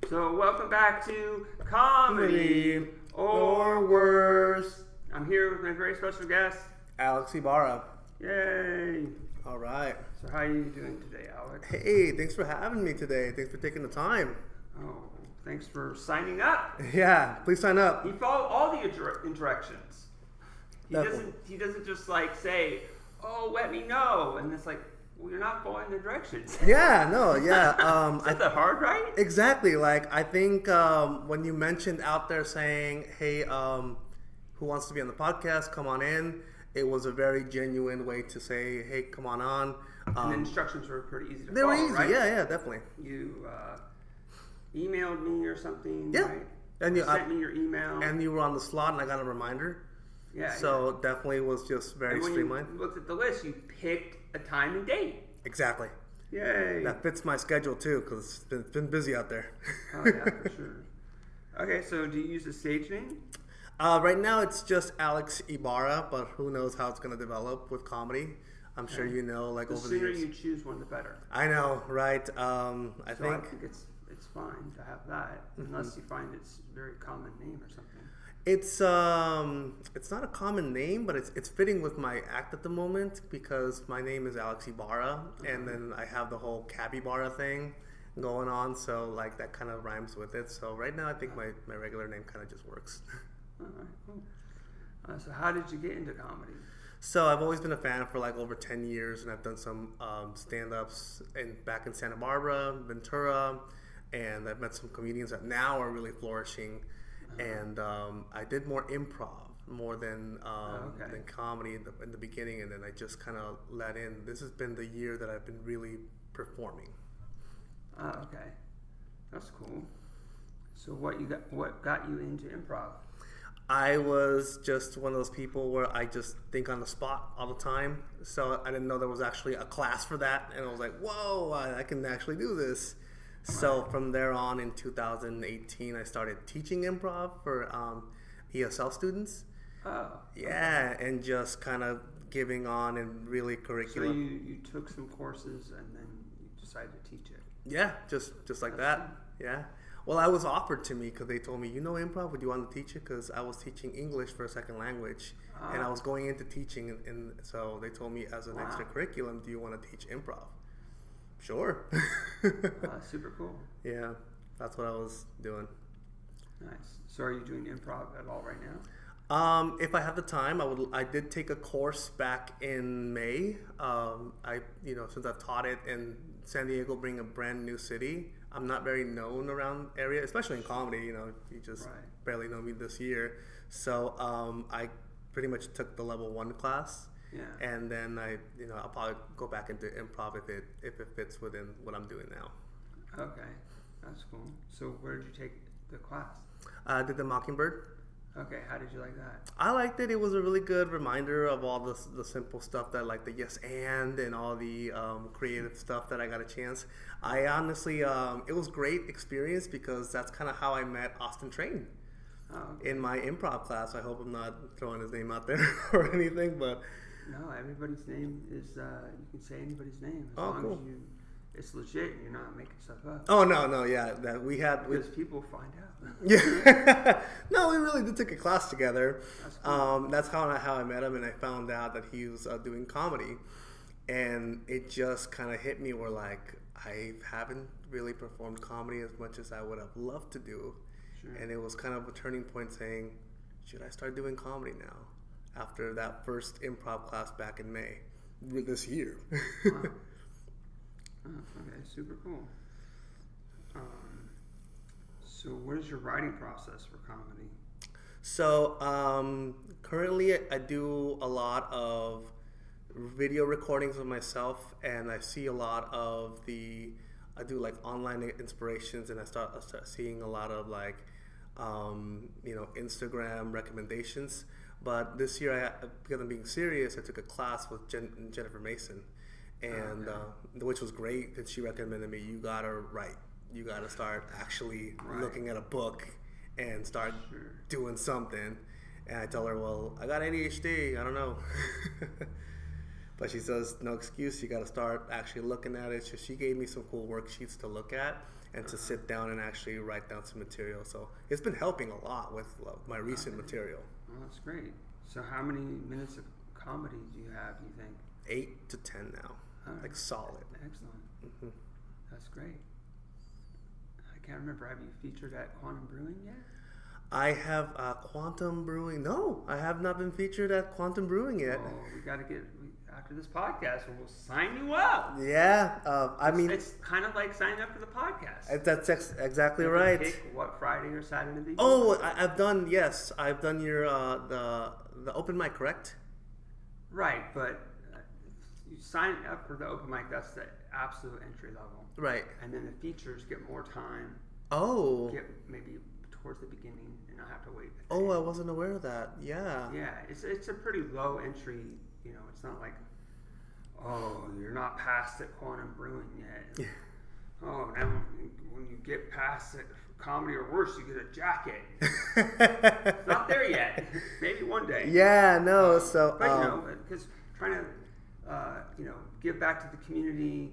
So welcome back to Comedy or Worse. I'm here with my very special guest, Alex Ibarra. Yay! All right. So how are you doing today, Alex? Hey, thanks for having me today. Thanks for taking the time. Oh, thanks for signing up. Yeah, please sign up. He followed all the directions. He doesn't just like say, "Oh, let me know," and it's like, well, you're not following the directions. Yeah, no, yeah. Is that the hard right? Exactly. Like I think when you mentioned out there saying, "Hey, who wants to be on the podcast? Come on in." It was a very genuine way to say, "Hey, come on." And the instructions were pretty easy to they follow, were easy. right? Yeah, definitely. You emailed me or something, Yeah. right? And you sent me your email. And you were on the slot, and I got a reminder. Yeah. So definitely was just very streamlined. When you looked at the list, you picked a time and date. Exactly. Yay. That fits my schedule too, because it's been busy out there. Oh yeah, for sure. Okay, so do you use a stage name? Right now it's just Alex Ibarra, but who knows how it's going to develop with comedy. I'm sure you know, like over the years. The sooner you choose one, the better. I know, right? I think it's fine to have that, unless you find it's a very common name or something. It's not a common name, but it's fitting with my act at the moment because my name is Alex Ibarra, and then I have the whole capybara thing going on, so like that kind of rhymes with it. So right now I think my regular name kind of just works. All right, cool. So how did you get into comedy? So I've always been a fan for like over 10 years, and I've done some stand-ups back in Santa Barbara, Ventura, and I've met some comedians that now are really flourishing. And I did more improv than comedy in the beginning, and then I just kind of let in. This has been the year that I've been really performing. Oh, okay, that's cool. So what got you into improv? I was just one of those people where I just think on the spot all the time. So I didn't know there was actually a class for that, and I was like, "Whoa, I can actually do this." So from there on in 2018, I started teaching improv for ESL students. Oh. Yeah, and just kind of giving on and really curriculum. So you took some courses and then you decided to teach it. Yeah, just like that. Cool. Yeah. Well, I was offered to me because they told me, improv, would you want to teach it? Because I was teaching English for a second language, and I was going into teaching, and so they told me as an extra curriculum, do you want to teach improv? Sure. Super cool. Yeah, that's what I was doing. Nice. So are you doing improv at all right now? If I have the time, I did take a course back in May. Since I've taught it in San Diego, being a brand new city, I'm not very known around area, especially in comedy. You just barely know me this year. So I pretty much took the level 1 class. Yeah. And then I'll probably go back into improv if it fits within what I'm doing now. Okay, that's cool. So where did you take the class? I did the Mockingbird. Okay, how did you like that? I liked it. It was a really good reminder of all the simple stuff that like the yes and all the creative stuff that I got a chance. I honestly, it was a great experience because that's kind of how I met Austin Trahan. Oh, okay. In my improv class. I hope I'm not throwing his name out there or anything, but... No, everybody's name is, you can say anybody's name as long as it's legit and you're not making stuff up. Oh, no, yeah. Because people find out. Yeah. No, we really did take a class together. That's cool. That's how I met him, and I found out that he was doing comedy. And it just kind of hit me where, like, I haven't really performed comedy as much as I would have loved to do. Sure. And it was kind of a turning point saying, should I start doing comedy now? After that first improv class back in May this year. Wow. Okay, super cool. So what is your writing process for comedy? So currently I do a lot of video recordings of myself, and I see a lot of I do like online inspirations, and I start seeing a lot of like Instagram recommendations. But this year, because I'm being serious, I took a class with Jennifer Mason, and which was great. And she recommended me, you gotta write. You gotta start actually looking at a book and start doing something. And I tell her, well, I got ADHD. I don't know. But she says, no excuse. You got to start actually looking at it. So she gave me some cool worksheets to look at. and to sit down and actually write down some material. So it's been helping a lot with my recent material. Well, that's great. So how many minutes of comedy do you have, do you think? 8 to 10 now. Right. Like solid. Excellent. Mm-hmm. That's great. I can't remember. Have you featured at Quantum Brewing yet? I have Quantum Brewing. No, I have not been featured at Quantum Brewing yet. Oh, we got to get, after this podcast, we'll sign you up. Yeah, it's kind of like signing up for the podcast. That's exactly right. Pick what Friday or Saturday they do. Oh, I've done your the open mic, correct? Right, but you sign up for the open mic. That's the absolute entry level. Right. And then the features get more time. Oh. Get maybe towards the beginning, and not have to wait. Oh, I wasn't aware of that. Yeah. Yeah, it's a pretty low entry. You know, it's not like, oh, you're not past at Quantum Brewing yet. Oh, now when you get past it, comedy or worse, you get a jacket. It's not there yet. Maybe one day. Yeah, no. But because trying to, give back to the community.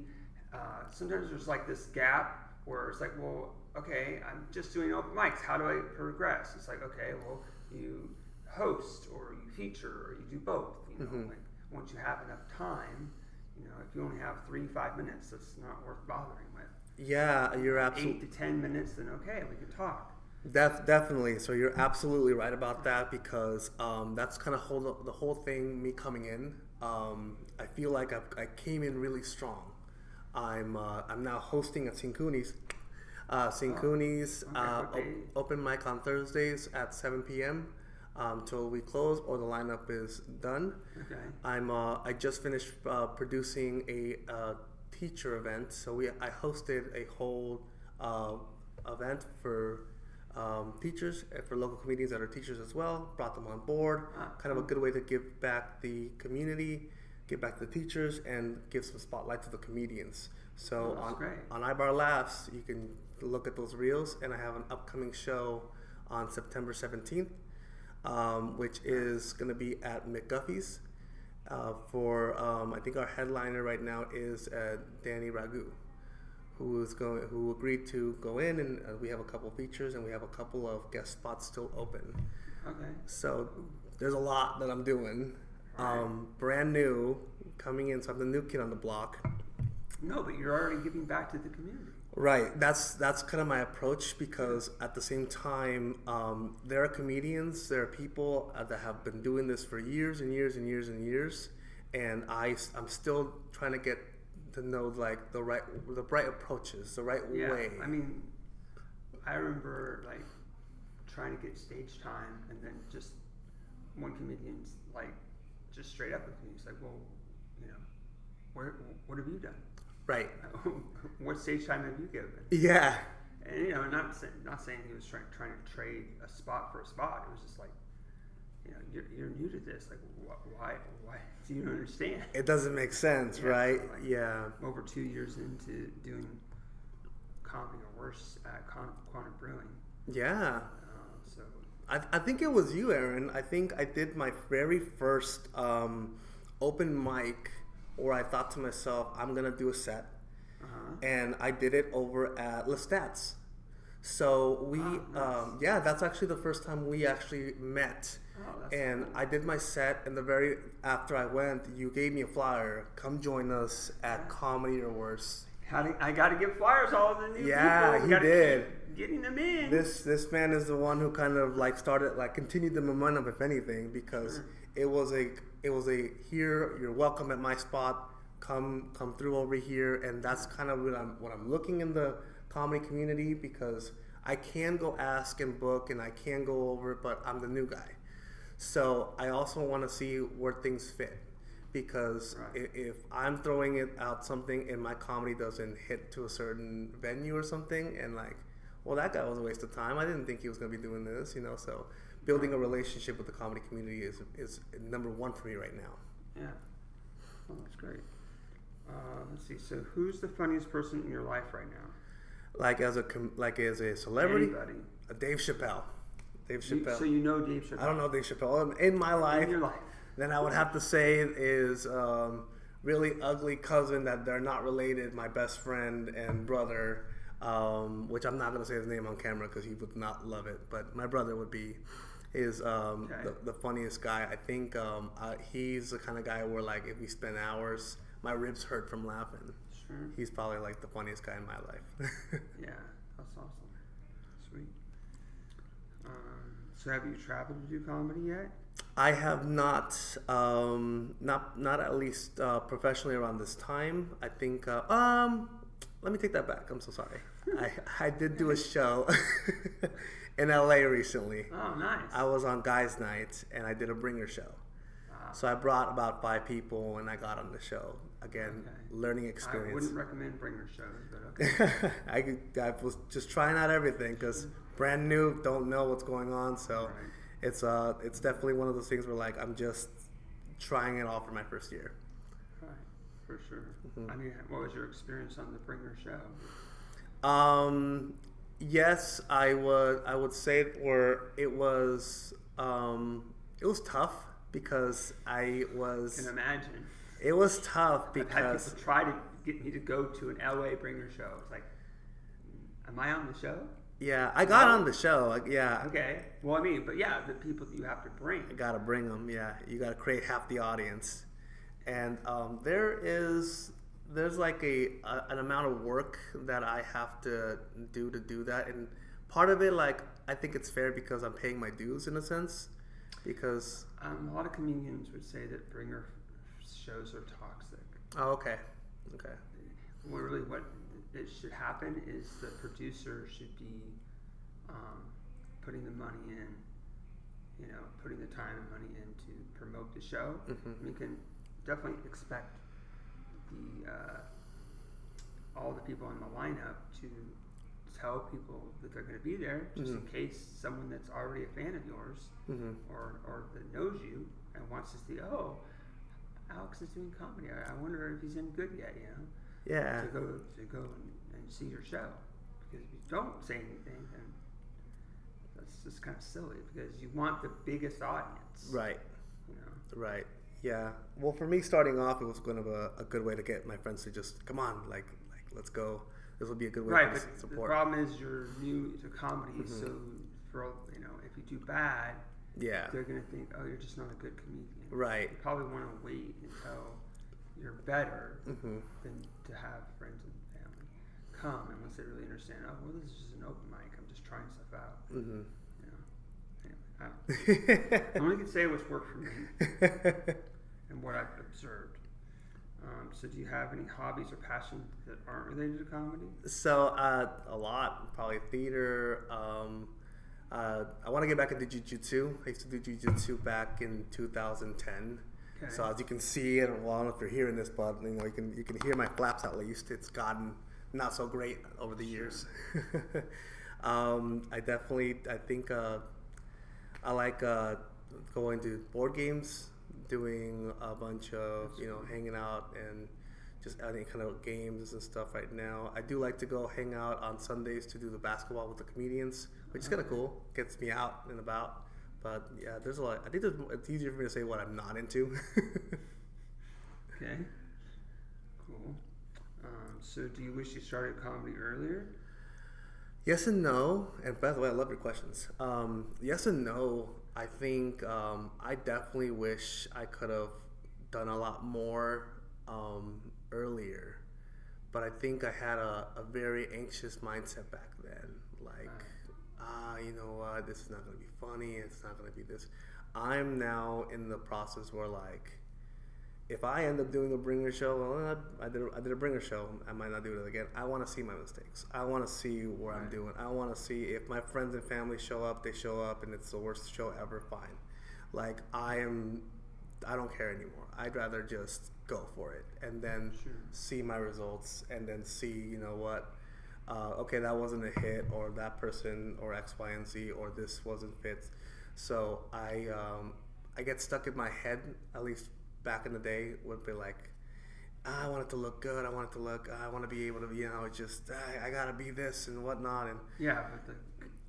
Sometimes there's like this gap where it's like, well, okay, I'm just doing open mics. How do I progress? It's like, okay, well, you host or you feature or you do both. You know, like once you have enough time, if you only have 3-5 minutes, that's not worth bothering with. Yeah, you're absolutely 8 to 10 minutes, then okay, we can talk. Definitely. So you're absolutely right about that, because that's kind of the whole thing. Me coming in, I feel like I came in really strong. I'm now hosting at Cincunis. Open mic on Thursdays at 7 p.m. Till we close or the lineup is done. Okay. I just finished producing a teacher event. So I hosted a whole event for teachers, for local comedians that are teachers as well. Brought them on board. Kind of a good way to give back the community, give back to the teachers, and give some spotlight to the comedians. So on Ibarra Laughs, you can look at those reels, and I have an upcoming show on September 17th, which is going to be at McGuffey's. I think our headliner right now is Danny Ragu, who agreed to go in, and we have a couple features, and we have a couple of guest spots still open. Okay. So there's a lot that I'm doing. Right. Brand new, coming in, so I'm the new kid on the block. No, but you're already giving back to the community. Right. That's kind of my approach, because at the same time, there are comedians, there are people that have been doing this for years and years and years and years, and I'm still trying to get to know like the right approaches, the right way. I mean, I remember like trying to get stage time, and then just one comedian's like just straight up with me. He's like, well, what have you done? Right. What stage time have you given? Yeah. And not saying he was trying to trade a spot for a spot. It was just like, you're new to this. Like, why do you understand? It doesn't make sense, right? So, like, yeah. Over 2 years into doing comedy or worse at Quantum Brewing. Yeah. So I think it was you, Aaron. I think I did my very first open mic, where I thought to myself, I'm going to do a set. And I did it over at Lestat's. So nice. That's actually the first time we actually met. And cool. I did my set, and after I went, you gave me a flyer. Come join us at Comedy or Worse. I got to give flyers all of the new people. Yeah, he did. Getting them in. This man is the one who kind of continued the momentum, if anything, because it was a here, you're welcome at my spot. Come through over here, and that's kind of what I'm looking in the comedy community, because I can go ask and book, and I can go over, but I'm the new guy. So I also want to see where things fit, because if I'm throwing it out something and my comedy doesn't hit to a certain venue or something, and that guy was a waste of time. I didn't think he was going to be doing this, So building a relationship with the comedy community is number one for me right now. Yeah. Oh, that's great. Let's see. So, who's the funniest person in your life right now? Like as a celebrity? Anybody. Dave Chappelle. Dave Chappelle. So you know Dave Chappelle? I don't know Dave Chappelle. In my life. In your life. Then I would have to say is really ugly cousin that they're not related, my best friend and brother, which I'm not going to say his name on camera because he would not love it. But my brother would be. Is the funniest guy. I think he's the kind of guy where, like, if we spend hours, my ribs hurt from laughing. Sure. He's probably like the funniest guy in my life. Yeah, that's awesome. Sweet. So have you traveled to do comedy yet? I have not, not at least professionally around this time. I think. Let me take that back. I'm so sorry. I did do a show in LA recently. Oh, nice. I was on Guys Night and I did a bringer show. Wow. So I brought about 5 people and I got on the show. Again, learning experience. I wouldn't recommend bringer shows, but okay. I was just trying out everything because brand new, don't know what's going on. So it's definitely one of those things where, like, I'm just trying it all for my first year. Right, for sure. Mm-hmm. I mean, what was your experience on the bringer show? Yes, I would say it was tough because I was. I can imagine. It was tough because I've had people try to get me to go to an LA bringer show. It's like, am I on the show? Yeah, I got on the show. Yeah. Okay. Well, I mean, but yeah, the people that you have to bring. I gotta bring them. Yeah, you gotta create half the audience, and there's like an amount of work that I have to do that, and part of it, like, I think it's fair because I'm paying my dues in a sense, because a lot of comedians would say that bringer shows are toxic. Oh, okay. Really, what it should happen is the producer should be putting the money in, putting the time and money in to promote the show. Mm-hmm. You can definitely expect all the people in the lineup to tell people that they're going to be there, just in case someone that's already a fan of yours or that knows you and wants to see, oh, Alex is doing comedy. I wonder if he's any good yet, Yeah. To go and see your show. Because if you don't say anything, then that's just kind of silly, because you want the biggest audience. Right. Right. Yeah. Well, for me, starting off, it was kind of a good way to get my friends to just come on, like let's go. This will be a good way to support. The problem is you're new to comedy, so if you do bad, they're gonna think, oh, you're just not a good comedian. Right. You probably want to wait until you're better than to have friends and family come, and once they really understand, oh, well, this is just an open mic. I'm just trying stuff out. Anyway, I only can say what's worked for me and what I've observed. So do you have any hobbies or passions that aren't related to comedy? So a lot, probably theater. I want to get back into jiu-jitsu. I used to do jiu-jitsu back in 2010. Okay. So as you can see, I don't know if you're hearing this, but you can hear my flaps at least. It's gotten not so great over the years. I think I like going to board games, doing a bunch of hanging out and just any kind of games and stuff right now. I do like to go hang out on Sundays to do the basketball with the comedians, which is kind of cool. Gets me out and about. But yeah, there's a lot. I think it's easier for me to say what I'm not into. Okay, cool. So do you wish you started comedy earlier? Yes and no. And by the way, I love your questions. Yes and no. I think I definitely wish I could have done a lot more earlier. But I think I had a very anxious mindset back then. Like, you know what, this is not going to be funny, it's not going to be this. I'm now in the process where, like, if I end up doing a bringer show, well, I did a bringer show, I might not do it again. I want to see my mistakes. I want to see where I'm doing. I want to see if my friends and family show up, they show up, and it's the worst show ever, fine. Like, I don't care anymore. I'd rather just go for it and then see my results and then see, you know what, okay, that wasn't a hit, or that person, or X, Y, and Z, or this wasn't fit. So I get stuck in my head, at least back in the day, would be like, I want it to look good. I want it to look, I want to be able to, just, I got to be this and whatnot. And yeah, but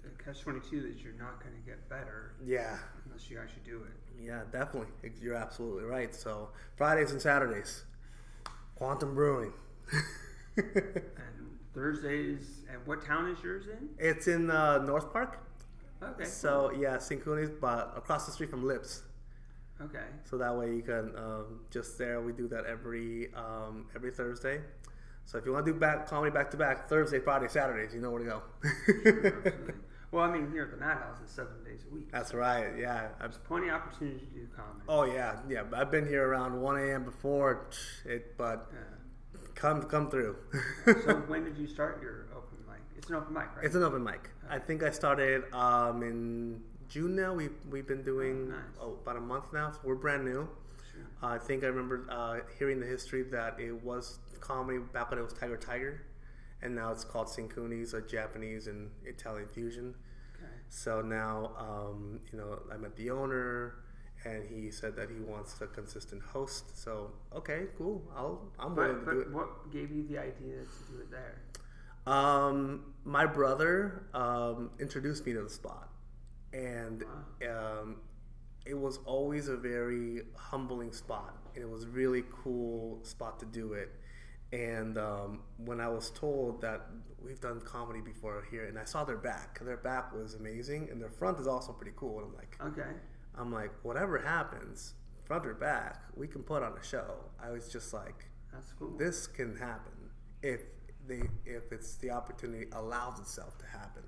the catch-22 is you're not going to get better. Yeah. Unless you actually do it. Yeah, definitely. You're absolutely right. So Fridays and Saturdays, Quantum Brewing. And Thursdays, and what town is yours in? It's in North Park. Okay. So yeah, Synchronis, but across the street from Lips. Okay. So that way you can just there. We do that every Thursday. So if you want to do comedy back to back, Thursday, Friday, Saturdays, you know where to go. Sure, absolutely. Well, I mean, here at the Madhouse, it's 7 days a week. That's right. Yeah. There's plenty of opportunity to do comedy. Oh yeah, yeah. I've been here around 1 a.m. before but Yeah. come through. So when did you start your open mic? It's an open mic, right? It's an open mic. I think I started in June now. We've been doing about a month now, so we're brand new. Sure. I think I remember hearing the history that it was comedy back when it was Tiger, and now it's called Synchronis, a Japanese and Italian fusion. Okay. So now, I met the owner, and he said that he wants a consistent host. So okay, cool. I'm willing to do it. But what gave you the idea to do it there? My brother introduced me to the spot, and it was always a very humbling spot. And it was a really cool spot to do it. And when I was told that we've done comedy before here, and I saw their back was amazing, and their front is also pretty cool. And I'm like, whatever happens, front or back, we can put on a show. I was just like, that's cool. This can happen if it's the opportunity allows itself to happen.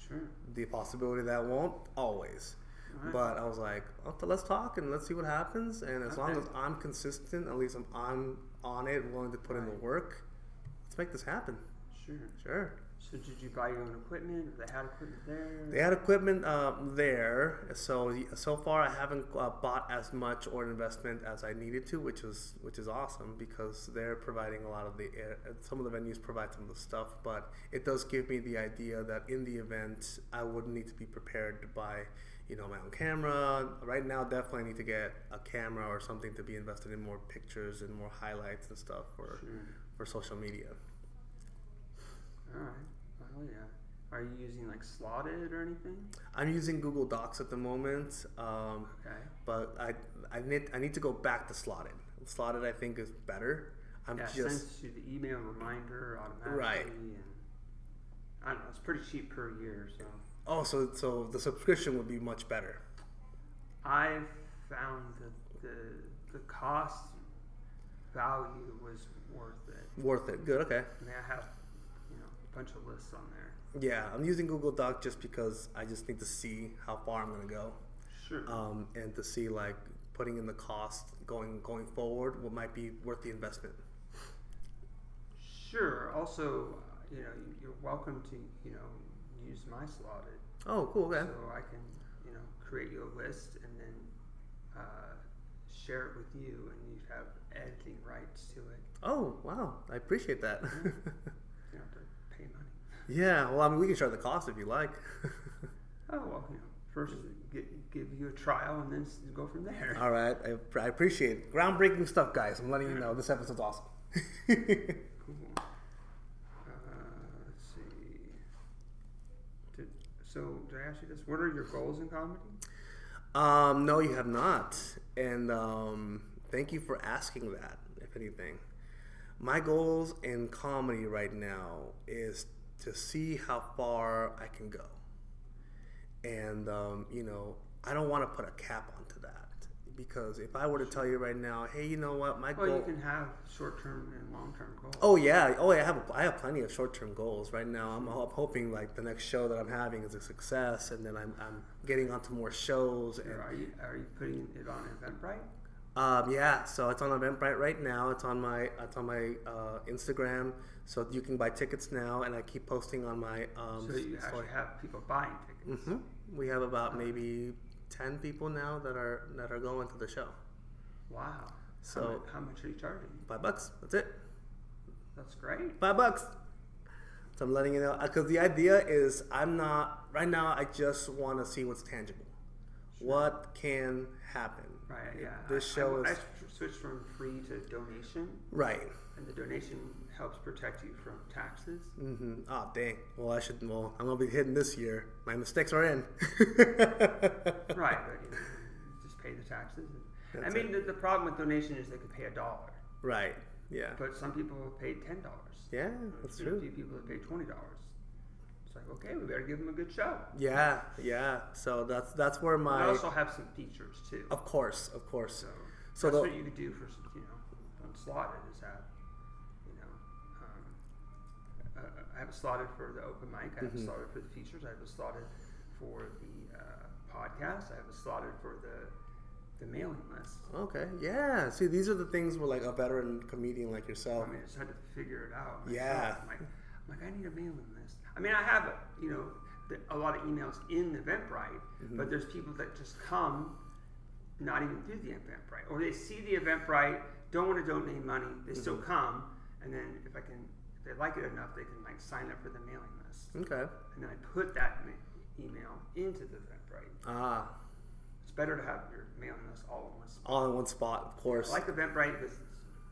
Sure. The possibility that won't always. Right. But I was like, okay, let's talk and let's see what happens. And as long as I'm consistent, at least I'm on it, willing to put in the work, let's make this happen. Sure. So did you buy your own equipment, or they had equipment there? They had equipment there. So far I haven't bought as much or an investment as I needed to, which is awesome, because they're providing a lot of some of the venues provide some of the stuff, but it does give me the idea that in the event I would need to be prepared to buy my own camera. Right now, definitely need to get a camera or something to be invested in more pictures and more highlights and stuff for social media. All right. Well, yeah. Are you using like Slotted or anything? I'm using Google Docs at the moment. Okay. But I need to go back to Slotted. Slotted, I think, is better. It sends you the email reminder automatically. Right. And I don't know. It's pretty cheap per year, so. Oh, so the subscription would be much better. I've found that the cost value was worth it. Worth it. Good. Okay. I mean, I have a bunch of lists on there. Yeah, I'm using Google Doc just because I just need to see how far I'm going to go. Sure. And to see like putting in the cost going forward, what might be worth the investment. Sure. Also, you're welcome to use my Slotted. Oh, cool. Okay. So I can create you a list and then share it with you, and you have editing rights to it. Oh, wow. I appreciate that. Yeah. You don't have to pay money. Yeah. Well, I mean, we can share the cost if you like. Oh, well, first give you a trial and then go from there. All right. I appreciate it. Groundbreaking stuff, guys. I'm letting you know. This episode's awesome. Cool. Let's see. Did I ask you this? What are your goals in comedy? No, you have not. And thank you for asking that, if anything. My goals in comedy right now is to see how far I can go. And, I don't want to put a cap onto that. Because if I were to tell you right now, hey, you know what, my goal... Well, you can have short-term and long-term goals. Oh, yeah. I have plenty of short-term goals. Right now, I'm hoping, like, the next show that I'm having is a success, and then I'm getting onto more shows. Sure. And, are you putting it on Eventbrite? Yeah, so it's on Eventbrite right now. It's on my Instagram, so you can buy tickets now, and I keep posting on my... so you actually have people buying tickets. Mm-hmm. We have about maybe 10 people now that are going to the show. Wow. So how much are you charging? $5. That's it. That's great. $5. So I'm letting you know, because the idea is right now I just want to see what's tangible. Sure. What can happen. Right, yeah. This show I switched from free to donation. Right. And the donation helps protect you from taxes. Mm-hmm. Oh, dang. Well, I'm going to be hitting this year. My mistakes are in. Right, but just pay the taxes. The problem with donation is they could pay $1. Right. Yeah. But some people have paid $10. Yeah, that's There's a true. few people that paid $20. It's like, okay, we better give them a good show. Yeah, yeah. So that's where They my also have some features too. of course. So So that's the, what you could do for, on Slotted is have, I have it slotted for the open mic. I have it slotted for the features. I have it slotted for the podcast. I have it slotted for the mailing list. okay, yeah. See, these are the things where like a veteran comedian like yourself. I mean, I just had to figure it out. Yeah. I'm like, I need a mailing list. I mean, I have, a lot of emails in Eventbrite, but there's people that just come not even through the Eventbrite. Or they see the Eventbrite, don't want to donate money, they still come, and then if they like it enough, they can like sign up for the mailing list. Okay. And then I put that email into the Eventbrite. Ah, It's better to have your mailing list all in one spot. all in one spot, of course. I like Eventbrite because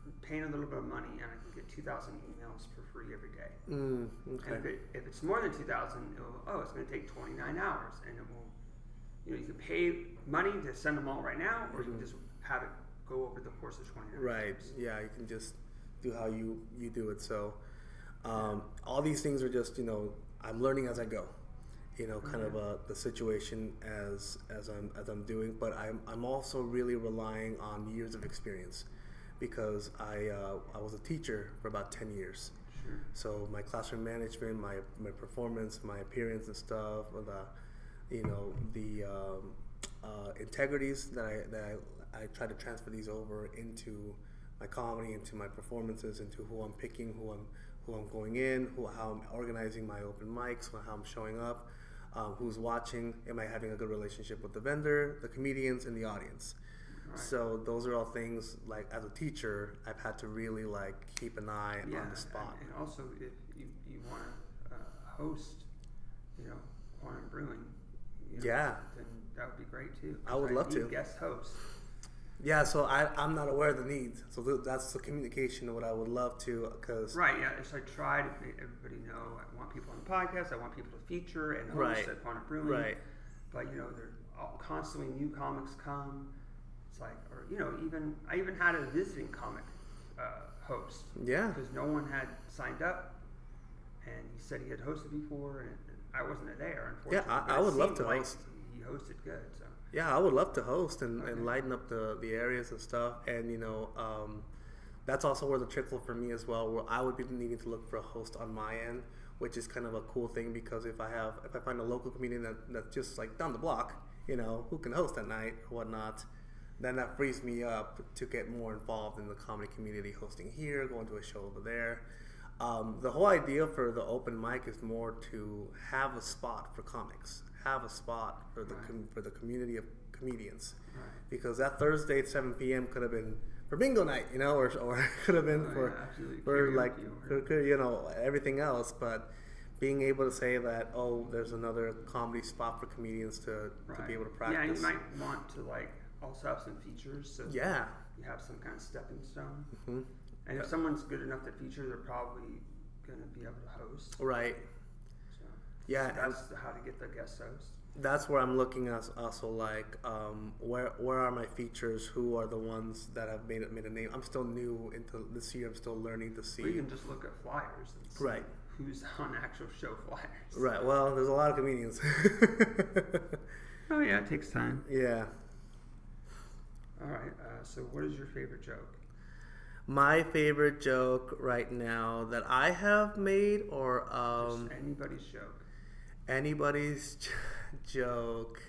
it's paying a little bit of money and I can get 2,000 emails for free every day. Okay. And if it's more than 2,000, it's going to take 29 hours, and it will. You can pay money to send them all right now, or you can just have it go over the course of 29 Right. hours. Yeah, you can just do how you do it. So all these things are just I'm learning as I go. Kind of the situation as I'm doing, but I'm also really relying on years of experience because I was a teacher for about 10 years. Sure. So my classroom management, my performance, my appearance and stuff, the integrities that I try to transfer these over into my comedy, into my performances, into who I'm picking, who I'm going in, how I'm organizing my open mics, how I'm showing up, who's watching, am I having a good relationship with the vendor, the comedians, and the audience. Right. So those are all things like as a teacher I've had to really like keep an eye on the spot. And also if you want to host, Quantum Brewing, yeah, then that would be great too. I would love to. Guest host. Yeah, so I'm not aware of the needs. So that's the communication of what I would love to, because Right, yeah. So I try to make everybody know. I want people on the podcast. I want people to feature and host at Quantum Brewing. Right. But there's constantly new comics come. It's like, or I even had a visiting comic host. Yeah. Because no one had signed up, and he said he had hosted before, and I wasn't there, unfortunately. Yeah, but I would love to like host. He hosted good, so. Yeah, I would love to host and lighten up the areas and stuff. And that's also where the trickle for me as well, where I would be needing to look for a host on my end, which is kind of a cool thing because if I find a local comedian that's just like down the block, who can host at night or whatnot, then that frees me up to get more involved in the comedy community, hosting here, going to a show over there. The whole idea for the open mic is more to have a spot for comics, have a spot for the community of comedians, because that Thursday at 7 p.m. could have been for bingo night, or could have been for like everything else. But being able to say that there's another comedy spot for comedians to be able to practice. Yeah, you might want to also have some features, so you have some kind of stepping stone. Mm-hmm. And if someone's good enough to feature, they're probably going to be able to host. Right. So, yeah. So that's how to get the guest host. That's where I'm looking at also, like, where are my features? Who are the ones that have made a name? I'm still new into this year. I'm still learning to see. Well, you can just look at flyers and see who's on actual show flyers. Right. Well, there's a lot of comedians. Oh, yeah. It takes time. Yeah. All right. So what is your favorite joke? My favorite joke right now that I have made, or just anybody's joke. Anybody's joke.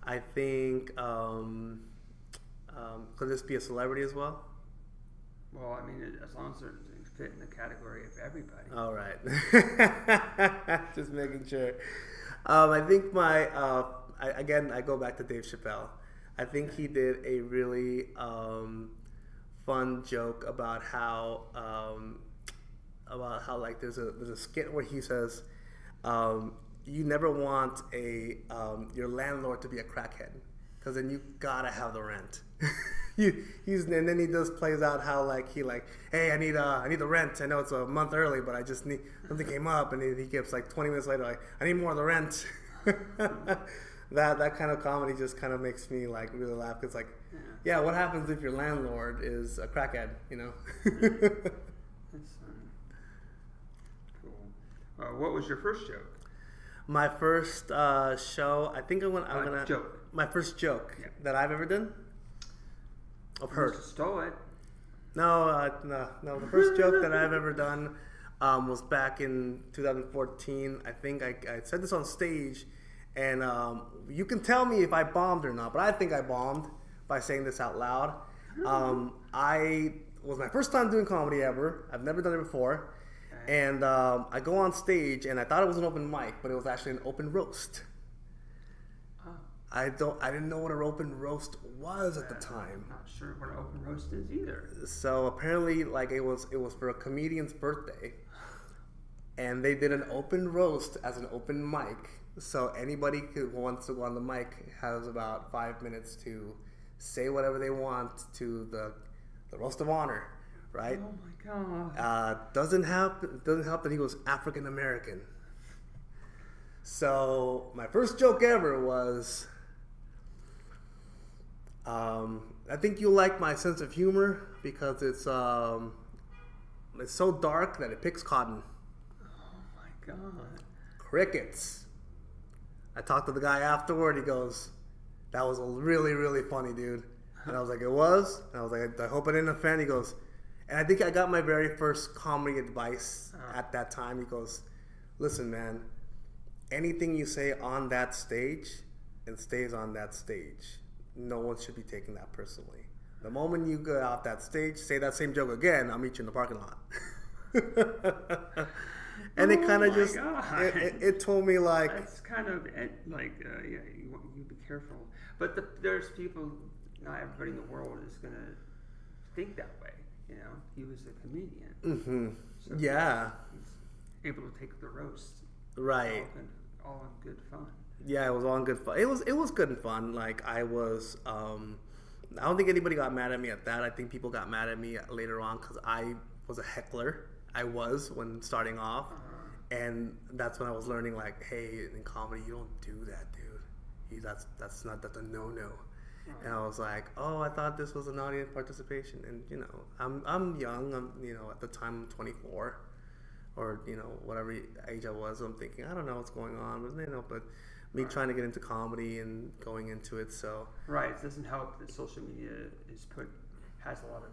I think could this be a celebrity as well? Well, I mean, as long as they fit in the category of everybody. All right. Just making sure. I think I go back to Dave Chappelle. I think he did a really fun joke about how like there's a skit where he says you never want your landlord to be a crackhead because then you gotta have the rent. And then he just plays out how hey, I need the rent. I know it's a month early, but I just need something came up, and he gives 20 minutes later I need more of the rent. that kind of comedy just kind of makes me like really laugh. It's like, yeah, what happens if your landlord is a crackhead? You know. That's cool. What was your first joke? My first show, I think I'm gonna joke. My first joke that I've ever done. I've heard. You stole it. No. The first joke that I've ever done was back in 2014. I think I said this on stage, and you can tell me if I bombed or not, but I think I bombed by saying this out loud. I was my first time doing comedy ever. I've never done it before. And I go on stage, and I thought it was an open mic, but it was actually an open roast. Oh. I didn't know what an open roast was at the time. I'm not sure what an open roast is either. So apparently, like it was for a comedian's birthday, and they did an open roast as an open mic. So anybody who wants to go on the mic has about 5 minutes to say whatever they want to the roast of honor, right? Oh my god! Doesn't help that he was African American. So my first joke ever was, I think you'll like my sense of humor because it's so dark that it picks cotton. Oh my god! Crickets. I talked to the guy afterward. He goes, "That was really, really funny, dude." And I was like, "It was?" And I was like, "I hope I didn't offend." He goes, and I think I got my very first comedy advice at that time. He goes, "Listen, man, anything you say on that stage and stays on that stage, no one should be taking that personally. The moment you go off that stage, say that same joke again, I'll meet you in the parking lot." And it kind of it told me like, that's kind of like you be careful. But there's people, not everybody in the world is gonna think that way. You know, he was a comedian. Mm-hmm. So yeah, he's able to take the roast. Right. All in good fun. Yeah, it was all in good fun. It was good and fun. Like I was, I don't think anybody got mad at me at that. I think people got mad at me later on because I was a heckler. I was when starting off, and that's when I was learning like, hey, in comedy you don't do that, dude. That's a no-no. And I was like, oh, I thought this was an audience participation. And you know, I'm young. At the time I'm 24, or whatever age I was. I'm thinking I don't know what's going on, but me trying to get into comedy and going into it. So right, it doesn't help that social media has a lot of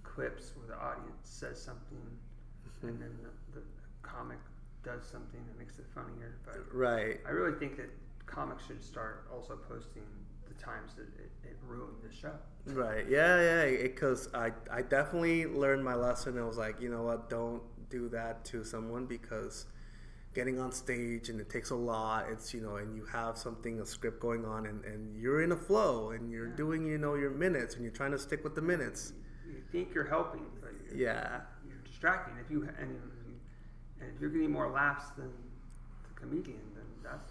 clips where the audience says something, and then the comic does something that makes it funnier. But right, I really think that comics should start also posting the times that it ruined the show. Right. Yeah. Because I definitely learned my lesson. I was like, you know what? Don't do that to someone because getting on stage and it takes a lot. It's and you have a script going on, and you're in a flow and you're doing your minutes and you're trying to stick with the minutes. You think you're helping, but you're distracting. If you're getting more laughs than the comedian, then that's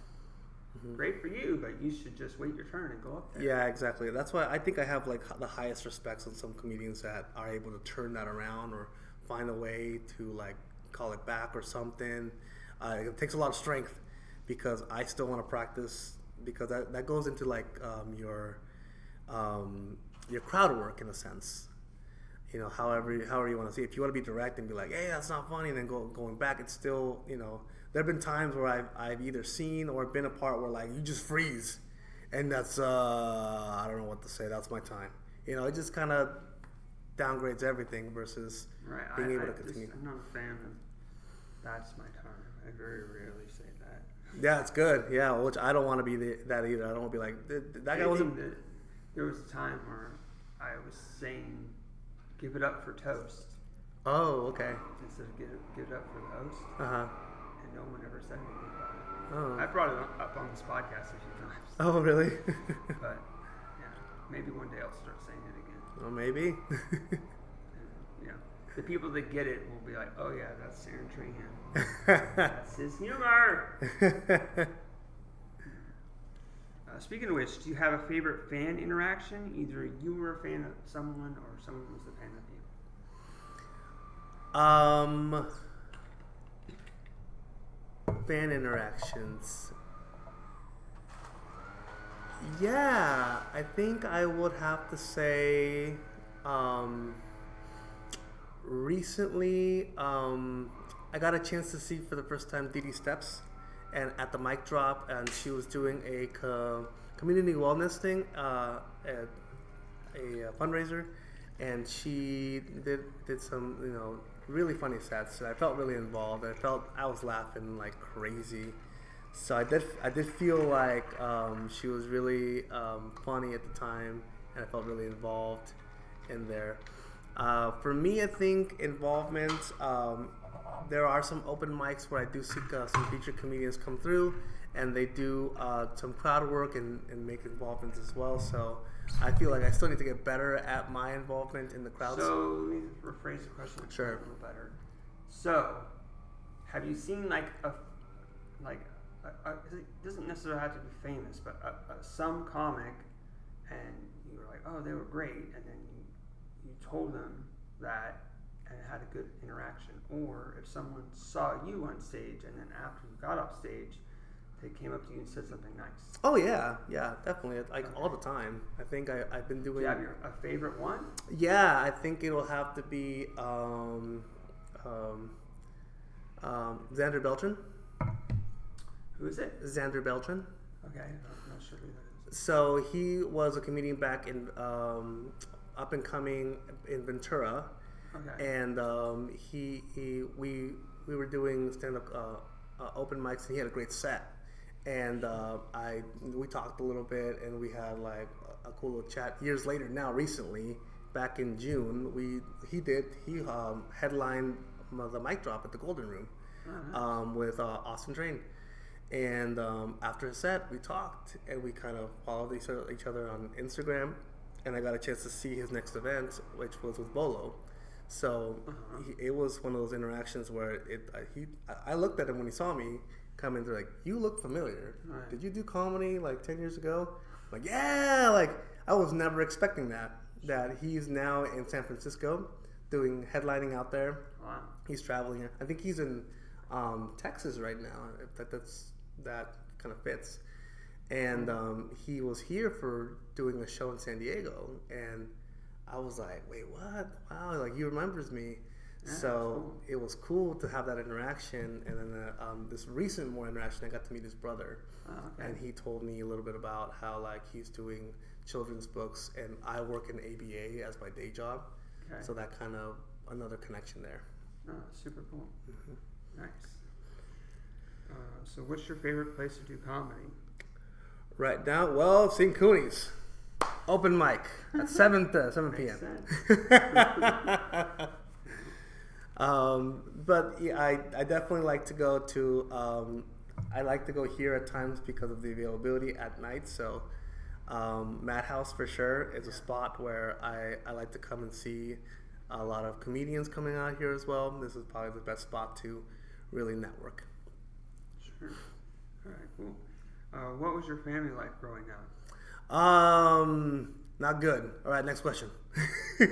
great for you, but you should just wait your turn and go up there. Yeah, exactly. That's why I think I have like the highest respects on some comedians that are able to turn that around or find a way to like call it back or something. It takes a lot of strength because I still want to practice because that goes into like your crowd work in a sense. However you want to see. If you want to be direct and be like, hey, that's not funny, and then going back, it's still, there have been times where I've either seen or been a part where like you just freeze, and that's I don't know what to say. That's my time. It just kind of downgrades everything versus being able to continue. I'm not a fan of that's my time. I very rarely say that. Yeah, it's good. Yeah, which I don't want to be that either. I don't want to be like that guy wasn't. There was a time where I was saying, "Give it up for toast." Oh, okay. Instead of give it up for the host. And no one ever said anything about it. Oh. I brought it up on this podcast a few times. Oh, really? But yeah, maybe one day I'll start saying it again. Oh, maybe. The people that get it will be like, "Oh yeah, that's Aaron Trahan. That's his humor." Speaking of which, do you have a favorite fan interaction? Either you were a fan of someone or someone was a fan of you. Fan interactions. Yeah, I think I would have to say recently I got a chance to see for the first time Dee Dee Steps and at the mic drop, and she was doing a community wellness thing at a fundraiser, and she did some really funny sets. And I felt really involved. I was laughing like crazy. So I did feel like she was really funny at the time, and I felt really involved in there. For me, I think involvement. There are some open mics where I do see some featured comedians come through, and they do some crowd work and make involvements as well. So I feel like I still need to get better at my involvement in the crowds. So let me rephrase the question Sure. a little better. So, have you seen it doesn't necessarily have to be famous, but some comic, and you were like, oh, they were great, and then you told them that and had a good interaction, or if someone saw you on stage and then after you got off stage, they came up to you and said something nice. Oh yeah, definitely, like all the time. I think I've been doing. Do you have a favorite one? Yeah, I think it'll have to be Xander Beltran. Who is it? Xander Beltran. Okay, I'm not sure who that is. So he was a comedian back in up and coming in Ventura. Okay. And we were doing stand up open mics, and he had a great set. And we talked a little bit, and we had like a cool little chat. Years later, now recently, back in June, he headlined the mic drop at the Golden Room with Austin Train. And after his set, we talked, and we kind of followed each other on Instagram. And I got a chance to see his next event, which was with Bolo. So it was one of those interactions where I looked at him when he saw me come in. They're like, "You look familiar. Right. Did you do comedy like 10 years ago?" I'm like, yeah. Like I was never expecting that he's now in San Francisco doing headlining out there. Wow. He's traveling. I think he's in Texas right now. If that kind of fits. And he was here for doing a show in San Diego, and I was like, wait, what? Wow, like he remembers me. Yeah, So cool. it was cool to have that interaction. And then this recent more interaction, I got to meet his brother. Oh, okay. And he told me a little bit about how like he's doing children's books, and I work in ABA as my day job. Okay. So that kind of another connection there. Oh, super cool. Nice. So what's your favorite place to do comedy? Right now, well, St. Cooney's. Open mic at 7 p.m. But yeah, I definitely like to go to. I like to go here at times because of the availability at night. So, Madhouse for sure is a spot where I like to come and see a lot of comedians coming out here as well. This is probably the best spot to really network. Sure. All right, cool. What was your family like growing up? Not good. All right, next question. All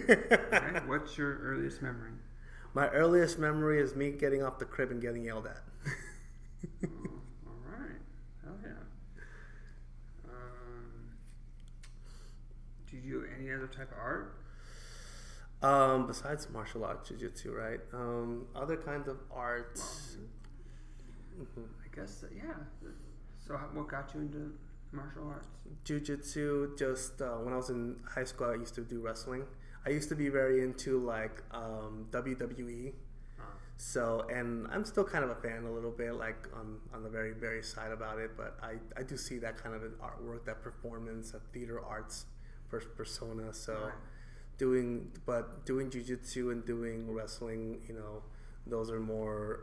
right, what's your earliest memory? My earliest memory is me getting off the crib and getting yelled at. All right. Hell yeah. Do you do any other type of art? Besides martial arts, jiu-jitsu, right? Other kinds of art. I guess, yeah. So what got you into martial arts? Jiu-jitsu, just when I was in high school, I used to do wrestling. I used to be very into like WWE. So, and I'm still kind of a fan a little bit, like on the very, very side about it. But I do see that kind of an artwork, that performance, that theater arts persona. So, Right. doing jiu-jitsu and doing wrestling, those are more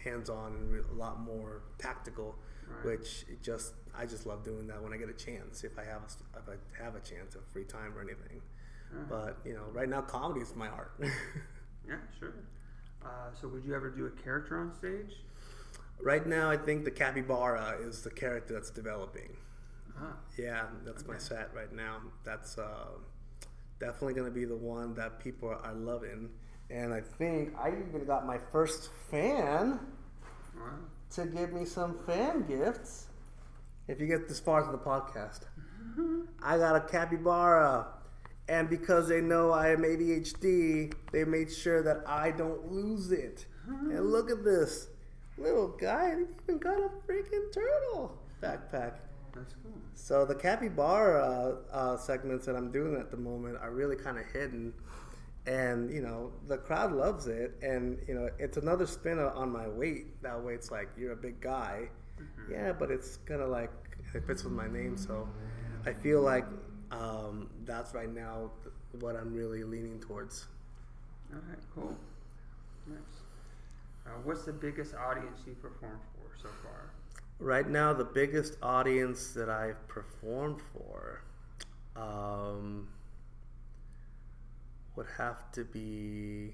hands-on and a lot more tactical. Right. Which I just love doing that when I get a chance. If I have a chance of free time or anything. Right. But right now comedy is my art. Yeah, sure. So would you ever do a character on stage? Right now, I think the capybara is the character that's developing. Ah, Yeah, that's my set right now. That's definitely going to be the one that people are loving. And I think I even got my first fan wow. to give me some fan gifts. if you get this far into the podcast, I got a capybara. And because they know I am ADHD, they made sure that I don't lose it. And look at this. Little guy, he even got a freaking turtle backpack. That's cool. So the capybara segments that I'm doing at the moment are really kind of hidden. And, you know, the crowd loves it. And, you know, it's another spin on my weight. That way it's like, you're a big guy. Yeah, but it's kind of like, it fits with my name. So I feel like that's right now what I'm really leaning towards. All right, cool. Nice. What's the biggest audience you performed for so far? Right now, the biggest audience that I've performed for would have to be...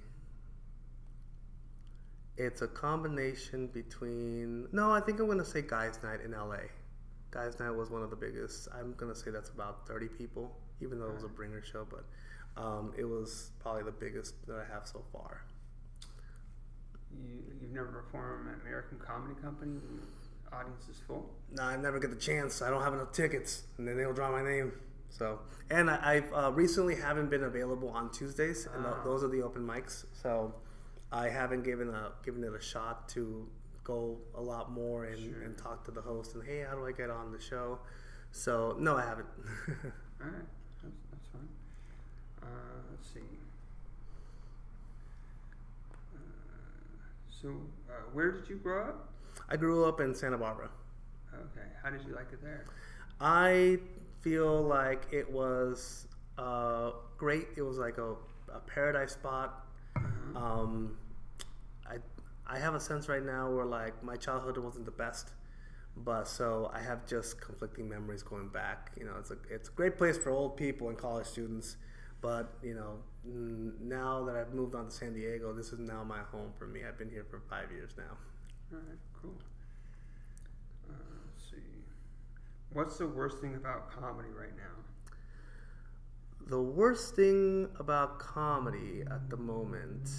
It's a combination between... No, I think I'm going to say Guys Night in LA. Guys Night was one of the biggest. I'm going to say that's about 30 people, even though it was a bringer show, but it was probably the biggest that I have so far. You've never performed at American Comedy Company when the audience is full? No, I never get the chance. I don't have enough tickets, and then they'll draw my name. So, and I've recently haven't been available on Tuesdays, and those are the open mics. So, I haven't given it a shot to go a lot more and talk to the host and, hey, how do I get on the show? So, no, I haven't. All right, that's fine. Let's see. So, where did you grow up? I grew up in Santa Barbara. Okay, how did you like it there? I feel like it was great. It was like a paradise spot. I have a sense right now where like my childhood wasn't the best, but so I have just conflicting memories going back. You know, it's a great place for old people and college students, but you know, now that I've moved on to San Diego, this is now my home for me. I've been here for 5 years now. All right, cool. Let's see. What's the worst thing about comedy right now? The worst thing about comedy at the moment,